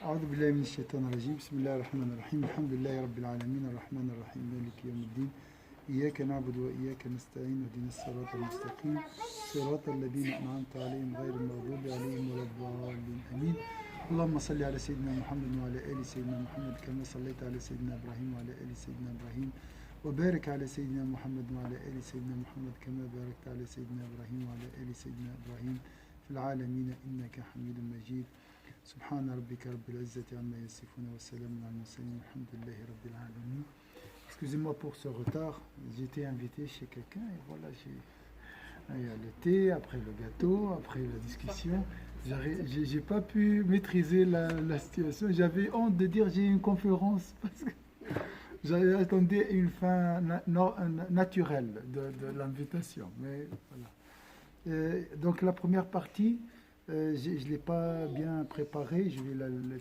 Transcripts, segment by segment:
أعوذ بالله من الشيطان الرجيم بسم الله الرحمن الرحيم الحمد لله رب العالمين الرحمن الرحيم مالك يوم الدين إياك نعبد وإياك نستعين اهدنا الصراط المستقيم صراط الذين أنعمت عليهم غير المغضوب عليهم ولا الضالين آمين اللهم صل على سيدنا محمد وعلى آل سيدنا محمد كما صليت على سيدنا إبراهيم وعلى آل سيدنا إبراهيم وبارك على سيدنا محمد وعلى آل سيدنا محمد كما باركت على سيدنا إبراهيم وعلى آل سيدنا إبراهيم في العالمين إنك حميد مجيد سبحان ربك رب العزة عما يصفون وسلام على المرسلين الحمد لله رب العالمين. Excusez-moi pour ce retard, j'ai été invité chez quelqu'un et voilà, il y a le thé, après le gâteau, après la discussion. J'ai pas pu maîtriser la situation, j'avais honte de dire j'ai une conférence parce que j'attendais une fin naturelle de l'invitation. Mais voilà. Donc la première partie, je ne l'ai pas bien préparé,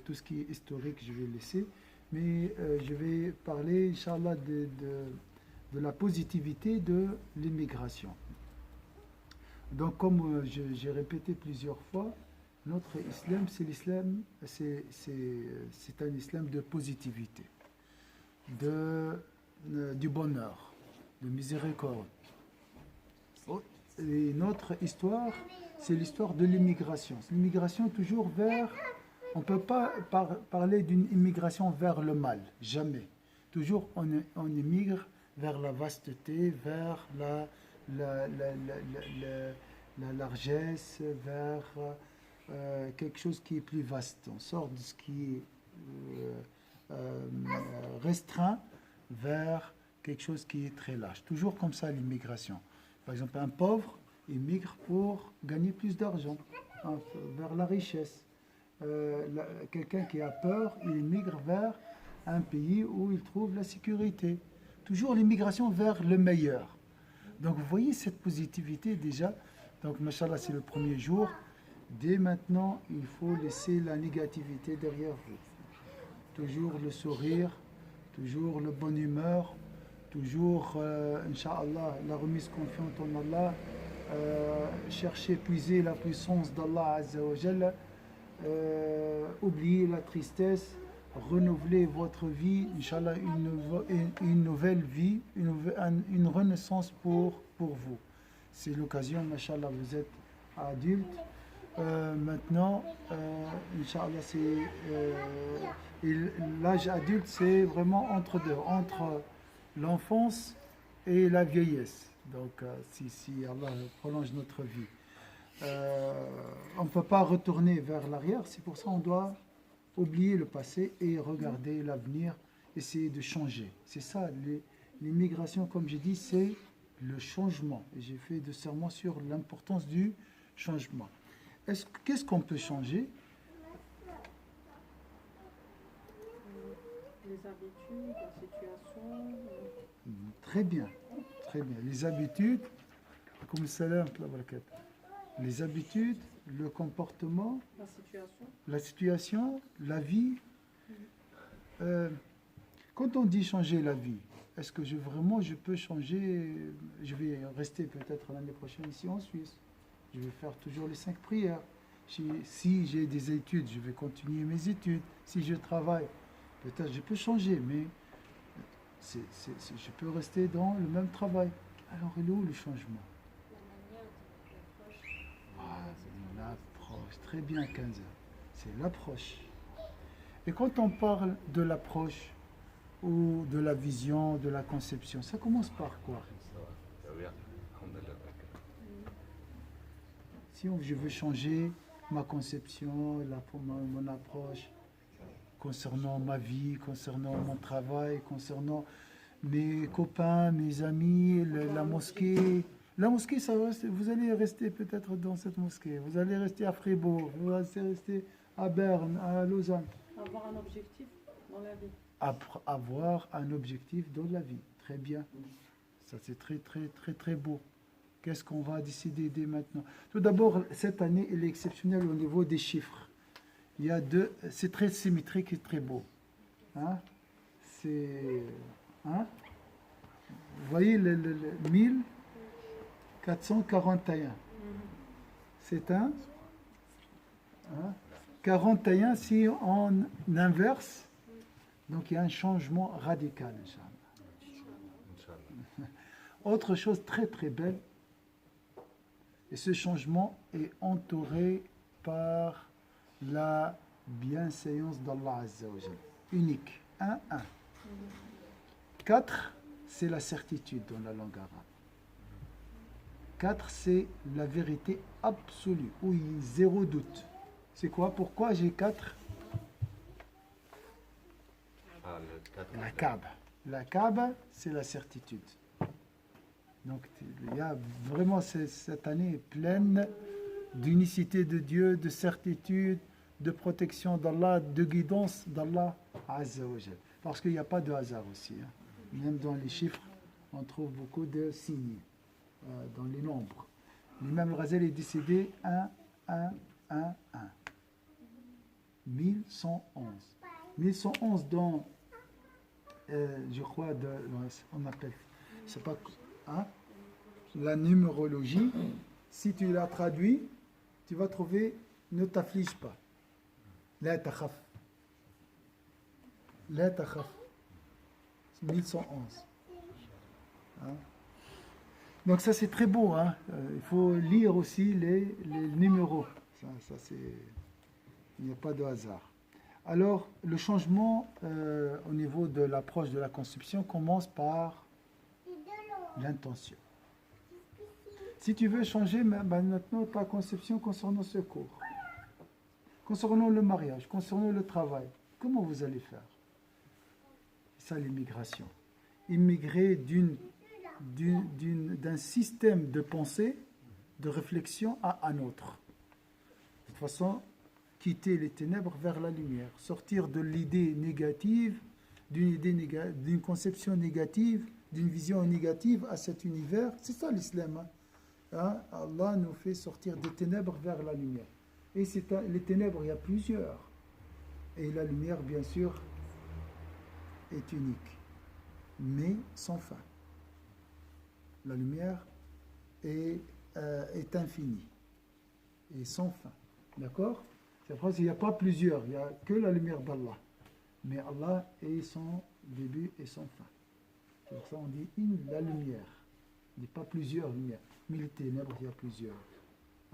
tout ce qui est historique je vais laisser, mais je vais parler, Inch'Allah, de la positivité de l'immigration. Donc comme j'ai répété plusieurs fois, notre islam, c'est un islam de positivité, du bonheur, de miséricorde. Et notre histoire, c'est l'histoire de l'immigration. L'immigration toujours vers... On ne peut pas parler d'une immigration vers le mal, jamais. Toujours on immigre vers la vasteté, vers la largesse, vers quelque chose qui est plus vaste. On sort de ce qui est restreint vers quelque chose qui est très large. Toujours comme ça l'immigration. Par exemple, un pauvre immigre pour gagner plus d'argent, vers la richesse. Quelqu'un qui a peur, il immigre vers un pays où il trouve la sécurité. Toujours l'immigration vers le meilleur. Donc vous voyez cette positivité déjà. Donc, machallah, c'est le premier jour. Dès maintenant, il faut laisser la négativité derrière vous. Toujours le sourire, toujours la bonne humeur, toujours, Inch'Allah, la remise confiante en Allah, chercher, puiser la puissance d'Allah Azza wa Jalla, oublier la tristesse, renouveler votre vie, Inch'Allah, une nouvelle vie, une renaissance pour vous. C'est l'occasion, Inch'Allah, vous êtes adulte. Maintenant, Inch'Allah, l'âge adulte, c'est vraiment entre deux, entre l'enfance et la vieillesse. Donc, si Allah prolonge notre vie. On ne peut pas retourner vers l'arrière, c'est pour ça qu'on doit oublier le passé et regarder l'avenir, essayer de changer. C'est ça, l'immigration, comme j'ai dit, c'est le changement. Et j'ai fait des sermons sur l'importance du changement. Qu'est-ce qu'on peut changer? Les habitudes, la situation. Très bien, très bien. Les habitudes, comme salam, les habitudes, le comportement, la situation, la vie. Quand on dit changer la vie, est-ce que je peux changer? Je vais rester peut-être l'année prochaine ici en Suisse. Je vais faire toujours les 5 prières. Si j'ai des études, je vais continuer mes études. Si je travaille, peut-être je peux changer, mais je peux rester dans le même travail. Alors, il est où le changement? L'approche, très bien, Kenza. C'est l'approche. Et quand on parle de l'approche ou de la vision, de la conception, ça commence par quoi? Si je veux changer ma conception, mon approche concernant ma vie, concernant mon travail, concernant mes copains, mes amis, la mosquée. La mosquée, ça va, vous allez rester peut-être dans cette mosquée, vous allez rester à Fribourg, vous allez rester à Berne, à Lausanne. Avoir un objectif dans la vie. Avoir un objectif dans la vie, très bien. Ça, c'est très, très, très, très beau. Qu'est-ce qu'on va décider dès maintenant? Tout d'abord, cette année, elle est exceptionnelle au niveau des chiffres. Il y a c'est très symétrique et très beau. Hein? Hein? Vous voyez le 1441. C'est un 41, si on inverse, donc il y a un changement radical, Inch'Allah. Inch'Allah. Autre chose très très belle, et ce changement est entouré par la bienséance d'Allah Azza wa Jal. Unique. 1. 4, c'est la certitude dans la langue arabe. 4, c'est la vérité absolue, où il y a zéro doute. C'est quoi? Pourquoi j'ai 4? Ah, le 4. La Kaaba. La Kaaba, c'est la certitude. Donc, il y a vraiment cette année est pleine d'unicité de Dieu, de certitude, de protection d'Allah, de guidance d'Allah Azza wa Jal. Parce qu'il n'y a pas de hasard aussi. Même dans les chiffres, on trouve beaucoup de signes dans les nombres. L'imam al-Ghazali est décédé 1, 1, 1, 1. 1111. 1111 dans, je crois, on appelle, c'est pas, hein, la numérologie. Si tu la traduis, tu vas trouver ne t'afflige pas. La takhaf. La takhaf. 1111. Hein? Donc ça c'est très beau. Hein? Il faut lire aussi les numéros. Ça c'est... Il n'y a pas de hasard. Alors, le changement au niveau de l'approche de la conception commence par l'intention. Si tu veux changer maintenant ta conception concernant ce cours, concernant le mariage, concernant le travail, comment vous allez faire? C'est ça l'immigration. Immigrer d'un système de pensée, de réflexion à un autre. De toute façon, quitter les ténèbres vers la lumière, sortir de l'idée négative, d'une conception négative, d'une vision négative à cet univers. C'est ça l'islam. Hein? Allah nous fait sortir des ténèbres vers la lumière. Et les ténèbres, il y a plusieurs. Et la lumière, bien sûr, est unique, mais sans fin. La lumière est infinie et sans fin. D'accord? C'est pour ça qu'il n'y a pas plusieurs, il n'y a que la lumière d'Allah. Mais Allah est son début et son fin. C'est pour ça qu'on dit la lumière. Il n'y a pas plusieurs lumières. Mais les ténèbres, il y a plusieurs.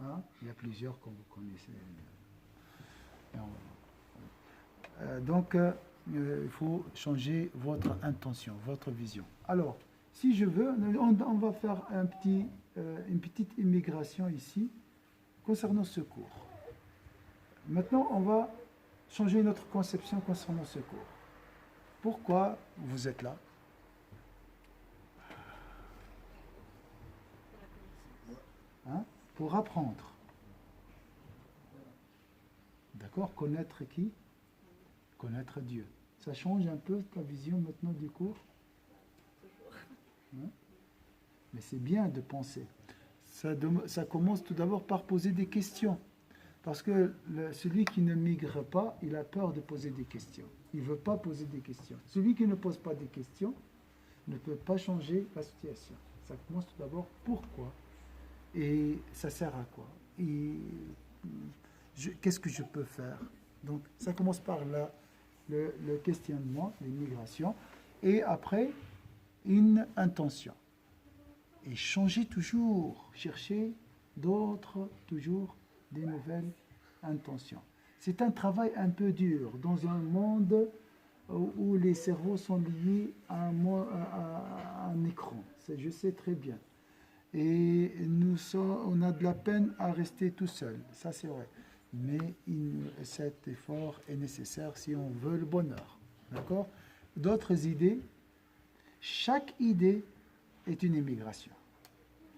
Hein? Il y a plusieurs comme vous connaissez. Donc, il faut changer votre intention, votre vision. Alors, si je veux, on va faire une petite immigration ici concernant ce cours. Maintenant, on va changer notre conception concernant ce cours. Pourquoi vous êtes là? Hein? Pour apprendre. D'accord? Connaître qui? Connaître Dieu. Ça change un peu ta vision maintenant du cours? Hein? Mais c'est bien de penser. Ça commence tout d'abord par poser des questions. Parce que celui qui ne migre pas, il a peur de poser des questions. Il ne veut pas poser des questions. Celui qui ne pose pas des questions ne peut pas changer la situation. Ça commence tout d'abord pourquoi et ça sert à quoi et qu'est-ce que je peux faire. Donc ça commence par le questionnement, l'immigration, et après une intention. Et changer toujours, chercher d'autres, toujours des nouvelles intentions. C'est un travail un peu dur dans un monde où les cerveaux sont liés à un écran. Je sais très bien. Et on a de la peine à rester tout seul, ça c'est vrai. Mais cet effort est nécessaire si on veut le bonheur. D'accord? D'autres idées, chaque idée est une immigration.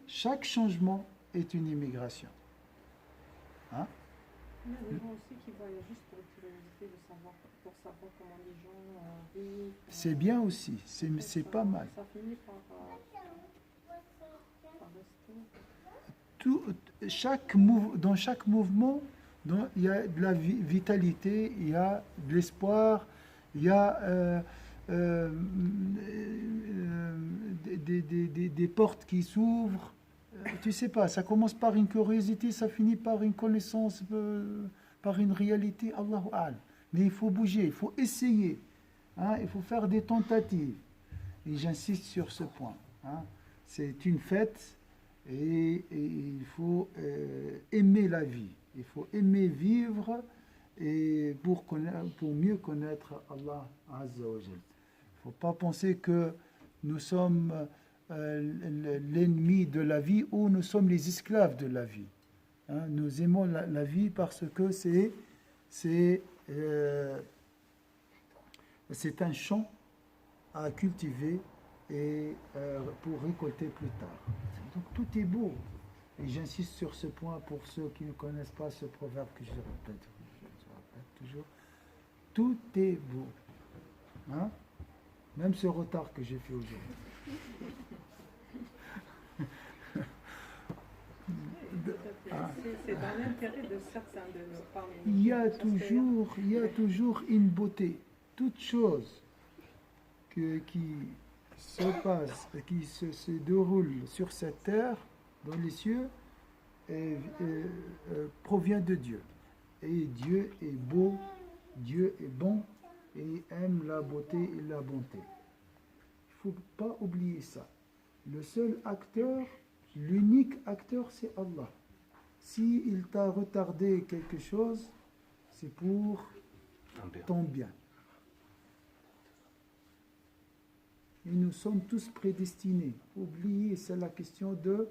Chaque changement est une immigration. Hein? Il y a des gens aussi qui voyagent juste pour curiosité, pour savoir comment les gens vivent. C'est bien aussi, c'est pas mal. Ça finit par rester. Dans chaque mouvement, il y a de la vitalité, il y a de l'espoir, il y a des portes qui s'ouvrent. Tu sais pas, ça commence par une curiosité, ça finit par une connaissance par une réalité, Allahu A'lam. Mais il faut bouger, il faut essayer, hein, il faut faire des tentatives. Et j'insiste sur ce point. Hein. C'est une fête et il faut aimer la vie. Il faut aimer vivre et pour mieux connaître Allah Azza wa Jal. Il ne faut pas penser que nous sommes l'ennemi de la vie ou nous sommes les esclaves de la vie. Hein, nous aimons la vie parce que c'est un champ à cultiver et pour récolter plus tard. Donc tout est beau. Et j'insiste sur ce point pour ceux qui ne connaissent pas ce proverbe que je répète toujours. Tout est beau. Hein? Même ce retard que j'ai fait aujourd'hui. C'est dans l'intérêt de certains de nos parmi nous. Il y a toujours une beauté. Toute chose qui se passe, qui se déroule sur cette terre, dans les cieux, provient de Dieu. Et Dieu est beau, Dieu est bon et aime la beauté et la bonté. Il ne faut pas oublier ça. Le seul acteur, l'unique acteur, c'est Allah. S'il t'a retardé quelque chose, c'est pour ton bien. Et nous sommes tous prédestinés. Oubliez, c'est la question de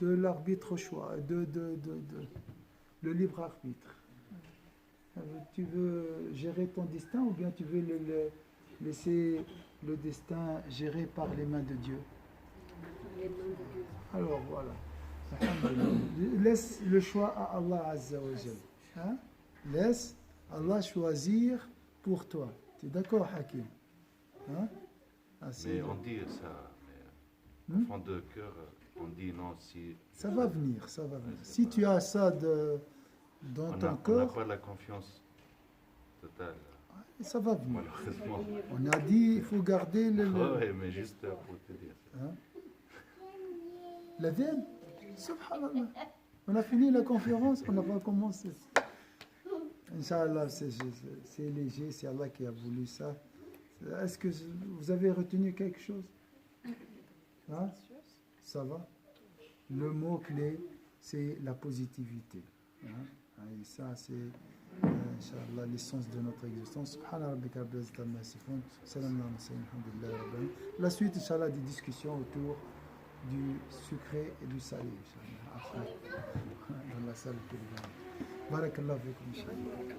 l'arbitre au choix, le libre arbitre. Tu veux gérer ton destin ou bien tu veux laisser le destin géré par les mains de Dieu? Alors voilà. Laisse le choix à Allah Azza wa Jal. Hein? Laisse Allah choisir pour toi. Tu es d'accord, Hakim? Hein? Mais on dit ça, au fond de cœur, on dit non si... Ça va venir. Si tu as ça dans ton On corps... n'a pas la confiance totale, Ça va venir. malheureusement. On a dit il faut garder Oui, mais juste pour te dire. Hein? La veine? Subhanallah. On a fini la conférence, on n'a pas commencé. Inch'Allah, c'est léger, c'est Allah qui a voulu ça. Est-ce que vous avez retenu quelque chose? Hein? Ça va? Le mot-clé, c'est la positivité. Hein? Et ça, c'est, Inch'Allah, l'essence de notre existence. Subhana rabbika rabbil izzati amma yasifun. Salam ala mursalin, alhamdulillahi rabbil alamin. La suite, Inch'Allah, des discussions autour du sucré et du salé, Inch'Allah. Après, dans la salle de Barakallahu fikum, Inch'Allah.